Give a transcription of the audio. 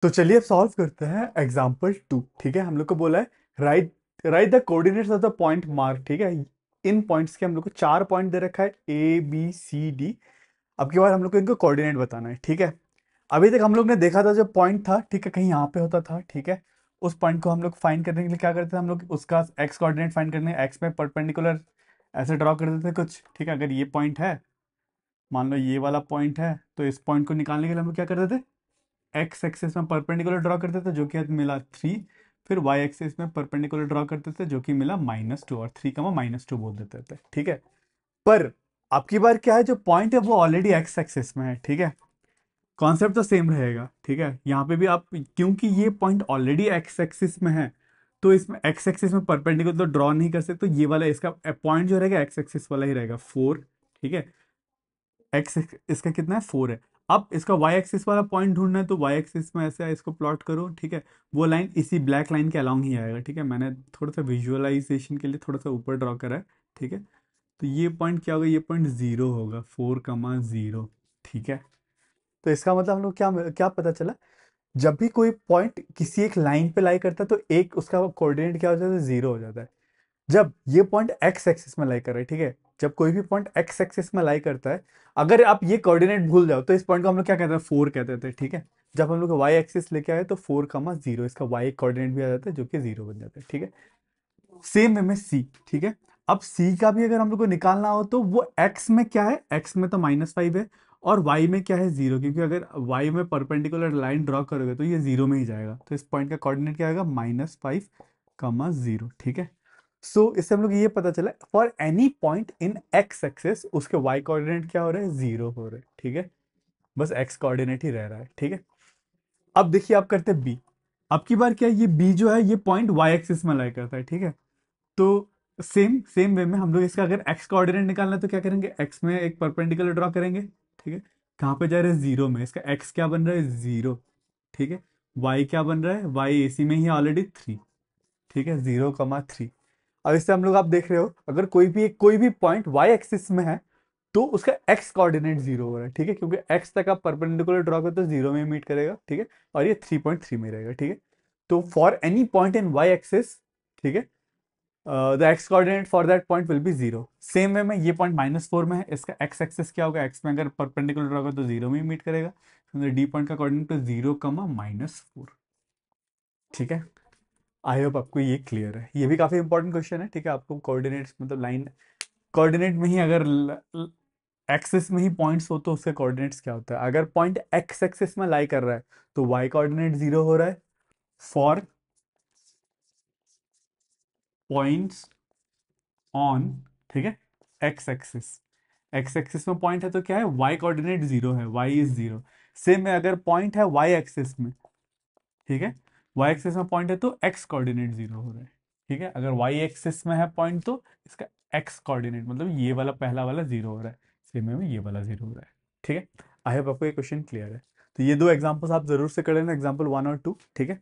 तो चलिए अब सॉल्व करते हैं एग्जाम्पल 2। ठीक है, हम लोग को बोला है right right the coordinates of the point mark. ठीक है, इन पॉइंट्स के हम लोग को 4 पॉइंट दे रखा है, ए बी सी डी। अब की बार हम लोग को इनको कोऑर्डिनेट बताना है। ठीक है, अभी तक हम लोग ने देखा था जो पॉइंट था, ठीक है, कहीं यहाँ पे होता था। ठीक है, उस पॉइंट को हम लोग फाइंड करने के लिए क्या करते थे, हम लोग उसका एक्स कोऑर्डिनेट फाइंड करने, एक्स में परपेंडिकुलर ऐसे ड्रॉ कर देते थे कुछ। ठीक है, अगर ये पॉइंट है, मान लो ये वाला पॉइंट है, तो इस पॉइंट को निकालने के लिए हम लोग क्या करते थे, एक्स एक्सिस में परपेंडिकुलर ड्रॉ करते थे जो कि मिला 3। फिर वाई एक्सिस में परपेंडिकुलर ड्रॉ करते थे जो कि मिला -2, और 3 का -2 बोल देते थे। ठीक है, पर अब की बार क्या है, जो पॉइंट है वो ऑलरेडी एक्स एक्सिस में है। ठीक है, कॉन्सेप्ट तो सेम रहेगा। ठीक है, यहाँ पे भी आप, क्योंकि ये पॉइंट ऑलरेडी एक्स एक्सिस में है, तो इसमें एक्स एक्सिस में परपेंडिकुलर तो ड्रॉ नहीं कर सकते, तो ये वाला इसका पॉइंट जो रहेगा एक्स एक्सिस वाला ही रहेगा 4। ठीक है, एक्स इसका कितना है, 4 है। अब इसका वाई एक्सिस वाला पॉइंट ढूंढना है, तो वाई एक्सिस में ऐसे इसको प्लॉट करो। ठीक है, वो लाइन इसी ब्लैक लाइन के अलोंग ही आएगा। ठीक है, मैंने थोड़ा सा विजुअलाइजेशन के लिए थोड़ा सा ऊपर ड्रॉ करा है। ठीक है, तो ये पॉइंट क्या होगा, ये पॉइंट 0 होगा, 4,0। ठीक है, तो इसका मतलब हम लोग क्या क्या पता चला, जब भी कोई पॉइंट किसी एक लाइन पे लाई करता है तो एक उसका कोऑर्डिनेट क्या हो जाता है, 0 हो जाता है। जब ये पॉइंट एक्स एक्सिस में लाई कर रहा है, ठीक है, जब कोई भी पॉइंट एक्स एक्सिस में लाई करता है, अगर आप ये कोऑर्डिनेट भूल जाओ तो इस पॉइंट को हम लोग क्या कहते हैं, 4 कहते थे। ठीक है, जब हम लोग वाई एक्सिस लेके आए तो 4,0 इसका वाई कोऑर्डिनेट भी आ जाता है जो कि 0 बन जाता है। ठीक है, सेम वे में सी। ठीक है, अब सी का भी अगर हम लोग को निकालना हो तो वो एक्स में क्या है, एक्स में तो -5 है, और वाई में क्या है, 0, क्योंकि अगर वाई में परपेंडिकुलर लाइन ड्रॉ करोगे तो ये 0 में ही जाएगा, तो इस पॉइंट का कोऑर्डिनेट क्या आएगा, -5,0। ठीक है, सो इससे हम लोग ये पता चला for any point in x axis उसके वाई कोऑर्डिनेट क्या हो रहा है, 0 हो रहा है। ठीक है, बस एक्स कोऑर्डिनेट ही रह रहा है। ठीक है, अब देखिए आप करते हैं बी। अब की बार क्या है, ये बी जो है ये पॉइंट वाई एक्सिस में लाई करता है। ठीक है, तो सेम सेम वे में हम लोग इसका अगर एक्स कोऑर्डिनेट निकालना है तो क्या करेंगे, एक्स में एक परपेंडिकुलर ड्रॉ करेंगे। ठीक है, कहाँ पे जा रहे हैं, 0 में, इसका एक्स क्या बन रहा है, 0। ठीक है, वाई क्या बन रहा है, वाई एसी में ही ऑलरेडी 3। ठीक है, 0,3। अब इससे हम लोग, आप देख रहे हो, अगर कोई भी पॉइंट वाई एक्सिस में है तो उसका एक्स कोऑर्डिनेट 0 हो रहा है। ठीक है, क्योंकि एक्स तक आप परपेंडिकुलर ड्रॉ करते तो 0 में मीट करेगा। ठीक है, और ये 3.3 में रहेगा। ठीक है, तो for any point in Y axis, ठीक है, the X coordinate for that point will be 0। Same way में ये पॉइंट -4 में है, इसका एक्स एक्सिस क्या होगा, एक्स में अगर परपेंडिकुलर होगा तो 0 में मीट करेगा, डी पॉइंट का कोऑर्डिनेट तो 0,-4। ठीक है, आई होप आपको ये क्लियर है। ये भी काफी इंपॉर्टेंट क्वेश्चन है। ठीक है, आपको कोऑर्डिनेट्स मतलब लाइन कोऑर्डिनेट में ही अगर एक्सिस में ही पॉइंट्स हो तो उसके कोऑर्डिनेट्स क्या होता है, अगर पॉइंट एक्स एक्सिस में लाई कर रहा है तो वाई कोऑर्डिनेट 0 हो रहा है फॉर पॉइंट्स ऑन, ठीक है, एक्स एक्सिस। एक्स एक्सिस में पॉइंट है तो क्या है, वाई कोऑर्डिनेट 0 है, वाई इज 0। सेम में अगर पॉइंट है वाई एक्सिस में, ठीक है, वाई एक्सिस में पॉइंट है तो एक्स कोऑर्डिनेट 0 हो रहा है। ठीक है, अगर वाई एक्सिस में है पॉइंट तो इसका एक्स कोऑर्डिनेट मतलब ये वाला पहला वाला 0 हो रहा है, सेम में ये वाला 0 हो रहा है। ठीक है, आई होप आपको ये क्वेश्चन क्लियर है। तो ये दो एग्जांपल्स आप जरूर से कर लेना, एग्जांपल 1 और 2। ठीक है,